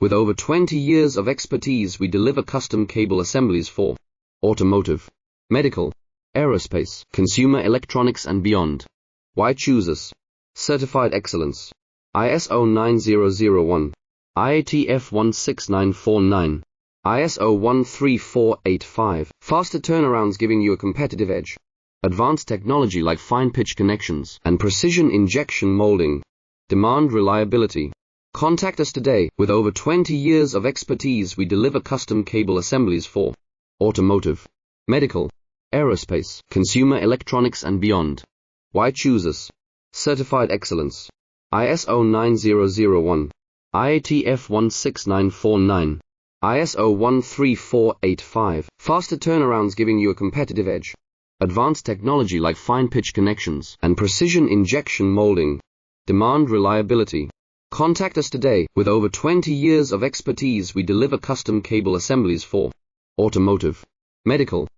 With over 20 years of expertise, we deliver custom cable assemblies for automotive, medical, aerospace, consumer electronics and beyond. Why choose us? Certified excellence. ISO 9001, IATF 16949, ISO 13485. Faster turnarounds giving you a competitive edge. Advanced technology like fine pitch connections and precision injection molding. Demand reliability. Contact us today. With over 20 years of expertise, we deliver custom cable assemblies for automotive, medical, aerospace, consumer electronics and beyond. Why choose us? Certified excellence. ISO 9001, IATF 16949, ISO 13485. Faster turnarounds giving you a competitive edge. Advanced technology like fine pitch connections and precision injection molding. Demand reliability. Contact us today. With over 20 years of expertise, we deliver custom cable assemblies for automotive, medical,